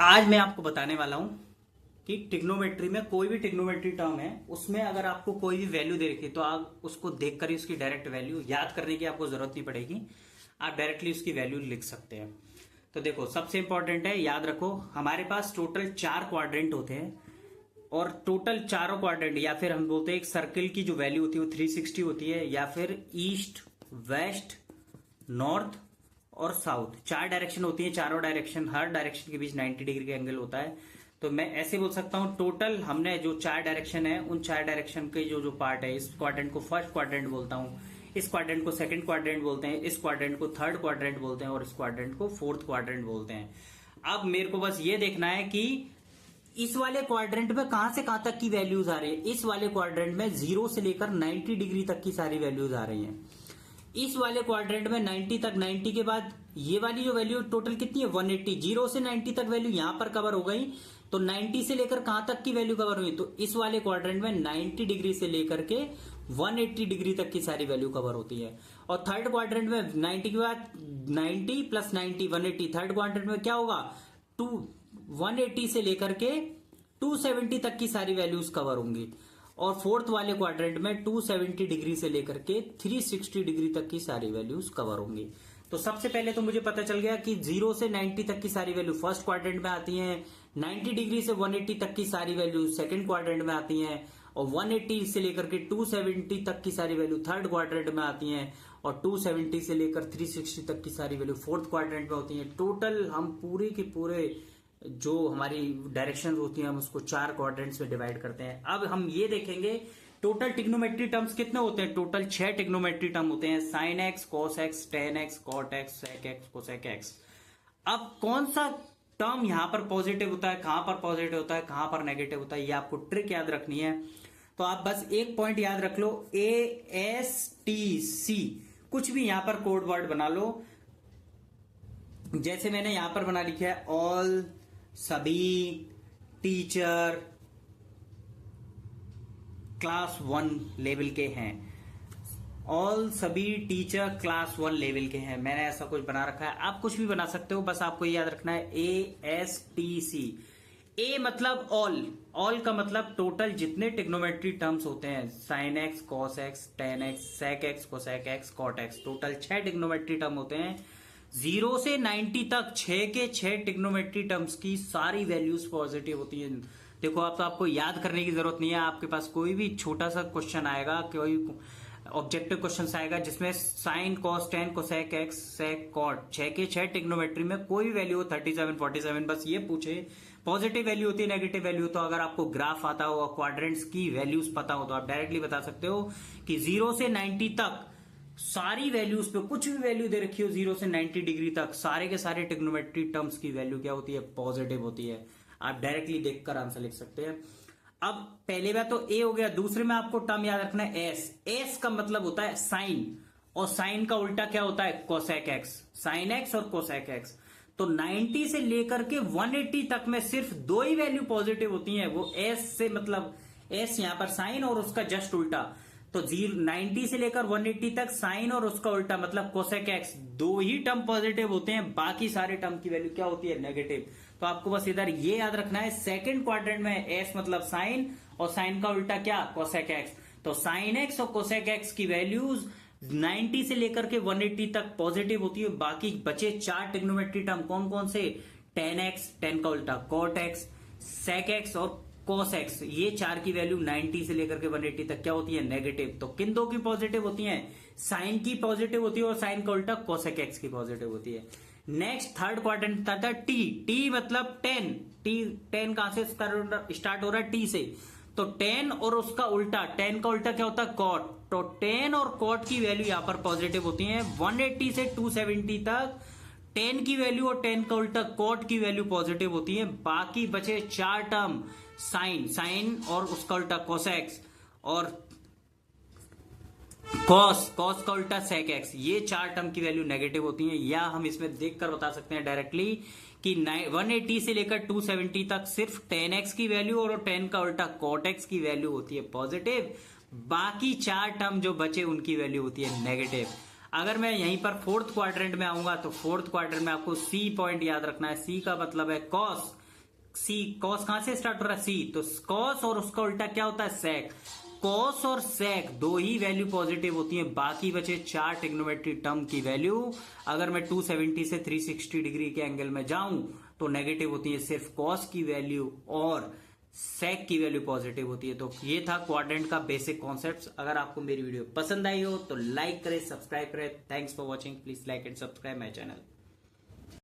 आज मैं आपको बताने वाला हूं कि ट्रिग्नोमेट्री में कोई भी ट्रिग्नोमेट्री टर्म है उसमें अगर आपको कोई भी वैल्यू दे रखी है तो आप उसको देखकर ही उसकी डायरेक्ट वैल्यू याद करने की आपको जरूरत नहीं पड़ेगी। आप डायरेक्टली उसकी वैल्यू लिख सकते हैं। तो देखो, सबसे इंपॉर्टेंट है, याद रखो, हमारे पास टोटल 4 क्वाड्रेंट होते हैं और टोटल चारों क्वाड्रेंट या फिर हम बोलते हैं एक सर्किल की जो वैल्यू होती है वो 360 होती है, या फिर ईस्ट, वेस्ट, नॉर्थ और साउथ 4 डायरेक्शन होती है। चारों डायरेक्शन, हर डायरेक्शन के बीच 90 डिग्री का एंगल होता है। तो मैं ऐसे बोल सकता हूं, टोटल हमने जो 4 डायरेक्शन है उन 4 डायरेक्शन के जो पार्ट है, इस क्वाड्रेंट को फर्स्ट क्वाड्रेंट बोलता हूं, इस क्वाड्रेंट को सेकंड क्वाड्रेंट बोलते हैं, इस क्वाड्रेंट को थर्ड क्वाड्रेंट बोलते हैं और इस क्वाड्रेंट को फोर्थ क्वाड्रेंट बोलते हैं। अब मेरे को बस ये देखना है कि इस वाले क्वाड्रेंट में कहां से कहां तक की वैल्यूज आ रही है। इस वाले क्वाड्रेंट में 0 से लेकर 90 डिग्री तक की सारी वैल्यूज आ रही हैं। इस वाले क्वाड्रेंट में 90 तक, 90 के बाद ये वाली जो वैल्यू टोटल कितनी है 180, 0 से 90 तक वैल्यू यहां पर कवर हो गई। तो 90 से लेकर कहां तक की वैल्यू कवर हुई, तो इस वाले क्वाड्रेंट में 90 डिग्री से लेकर के 180 डिग्री तक की सारी वैल्यू कवर होती है। और थर्ड क्वाड्रेंट में 90 के बाद 90 प्लस 90 180, थर्ड क्वाड्रेंट में क्या होगा 180 से लेकर के 270 तक की सारी वैल्यूज कवर होंगी। और फोर्थ वाले क्वाड्रेंट में 270 डिग्री से लेकर के 360 डिग्री तक की सारी वैल्यूज कवर होंगी। तो सबसे पहले तो मुझे पता चल गया कि 0 से 90 तक की सारी वैल्यू फर्स्ट क्वाड्रेंट में आती हैं, 90 डिग्री से 180 तक की सारी वैल्यू सेकंड क्वाड्रेंट में आती हैं, और 180 से लेकर के 270 तक की सारी वैल्यू थर्ड क्वाड्रेंट में आती हैं, और 270 से लेकर 360 तक की सारी वैल्यू फोर्थ क्वाड्रेंट में होती हैं। टोटल हम पूरे के पूरे जो हमारी डायरेक्शन होती हैं हम उसको 4 क्वाड्रेंट्स में डिवाइड करते हैं। अब हम ये देखेंगे टोटल ट्रिग्नोमेट्री टर्म्स कितने होते हैं। टोटल 6 ट्रिग्नोमेट्री टर्म होते हैं, sine X, cos X, tan X, cot X, sec X, cosec X. अब कौन सा टर्म यहां पर पॉजिटिव होता है, कहां पर पॉजिटिव होता है, कहां पर नेगेटिव होता है, ये आपको ट्रिक याद रखनी है। तो आप बस एक पॉइंट याद रख लो, ASTC, कुछ भी यहां पर कोड वर्ड बना लो। जैसे मैंने यहां पर बना लिखा है ऑल, सभी, टीचर, क्लास 1 लेवल के हैं। ऑल, सभी, टीचर क्लास 1 लेवल के हैं। मैंने ऐसा कुछ बना रखा है, आप कुछ भी बना सकते हो, बस आपको याद रखना है ASTC। ए मतलब ऑल, ऑल का मतलब टोटल जितने ट्रिग्नोमेट्री टर्म्स होते हैं, sine X, cos X, tan X, sec X, cosec X, cot X, total 6 trigonometry term होते हैं। 0 से 90 तक 6 के 6 ट्रिग्नोमेट्री टर्म्स की सारी वैल्यूज पॉजिटिव होती हैं। देखो, अब तो आपको याद करने की जरूरत नहीं है। आपके पास कोई भी छोटा सा क्वेश्चन आएगा, कोई ऑब्जेक्टिव क्वेश्चन आएगा जिसमें sine, cos, tan, cosec x, sec, cot 6 के 6 ट्रिग्नोमेट्री में कोई भी वैल्यू हो 37, 47, बस ये पूछे पॉजिटिव वैल्यू होती है, नेगेटिव वैल्यू। तो अगर आपको ग्राफ आता हो और क्वाड्रेंट्स की वैल्यूज पता हो तो आप डायरेक्टली बता सकते हो कि 0 से 90 तक सारी वैल्यूज पे कुछ भी वैल्यू दे रखी हो 0 से 90 डिग्री तक, सारे के सारे ट्रिग्नोमेट्री टर्म्स की वैल्यू क्या होती है, पॉजिटिव होती है। आप डायरेक्टली देखकर आंसर लिख सकते हैं। अब पहले बात तो ए हो गया, दूसरे में आपको टर्म याद रखना है एस। एस का मतलब होता है साइन, और साइन का उल्टा क्या होता है, कोसेक एक्स। साइन एक्स और कोसेक एक्स। तो 90 से लेकर के 180 तक में सिर्फ 2 ही वैल्यू पॉजिटिव होती हैं, वो एस से मतलब एस यहां पर साइन और उसका जस्ट उल्टा। तो 90 से लेकर 180 तक साइन और उसका उल्टा मतलब कोसेक एक्स, 2 ही टर्म पॉजिटिव होते हैं, बाकी सारे टर्म की वैल्यू क्या होती है, नेगेटिव। तो आपको बस इधर ये याद रखना है, सेकंड क्वाड्रेंट में एस मतलब साइन और साइन का उल्टा क्या, कोसेक एक्स। तो साइन एक्स और कोसेक एक्स की वैल्यूज 90 से लेकर के 180 तक पॉजिटिव होती है। बाकी बचे 4 ट्रिग्नोमेट्री टर्म कौन कौन से, टेन एक्स, टेन का उल्टा कॉट एक्स, सेक एक्स और कोस एक्स, ये 4 की वैल्यू 90 से लेकर के 180 तक क्या होती है, नेगेटिव। तो किन 2 की पॉजिटिव होती है, साइन की पॉजिटिव होती है और साइन का उल्टा कोसेक एक्स की पॉजिटिव होती है। नेक्स्ट थर्ड क्वाड्रेंट था टी। टी मतलब 10, टी 10 कहां से स्टार्ट हो रहा है, टी से। तो 10 और उसका उल्टा, 10 का उल्टा क्या होता है, कॉट। तो 10 और कॉट की वैल्यू यहां पर पॉजिटिव होती है। 180 से 270 तक 10 की वैल्यू और 10 का उल्टा कॉट की वैल्यू पॉजिटिव होती है। बाकी बचे 4 टर्म, साइन, साइन और उसका उल्टा कोसेक्स, और कॉस, कॉस का उल्टा सेक एक्स, ये 4 टर्म की वैल्यू नेगेटिव होती हैं। या हम इसमें देखकर बता सकते हैं डायरेक्टली कि 180 से लेकर 270 तक सिर्फ 10x की वैल्यू और 10 का उल्टा cot x की वैल्यू होती है पॉजिटिव, बाकी 4 टर्म जो बचे उनकी वैल्यू होती है नेगेटिव। अगर मैं यहीं पर फोर्थ क्वाड्रेंट में आऊंगा तो फोर्थ क्वाड्रेंट में आपको सी पॉइंट याद रखना है। सी का मतलब है कॉस, सी, कॉस कहां से स्टार्ट हो रहा है, सी, तो कॉस और उसका उल्टा क्या होता है, सेक। कॉस और सेक दो ही वैल्यू पॉजिटिव होती है, बाकी बचे 4 ट्रिग्नोमेट्री टर्म की वैल्यू अगर मैं 270 से 360 डिग्री के एंगल में जाऊं तो नेगेटिव होती है, सिर्फ कॉस की वैल्यू और सेक की वैल्यू पॉजिटिव होती है। तो ये था क्वाड्रेंट का बेसिक कॉन्सेप्ट। अगर आपको मेरी वीडियो पसंद आई हो तो लाइक करें, सब्सक्राइब करें। Thanks for watching, please like and subscribe my channel.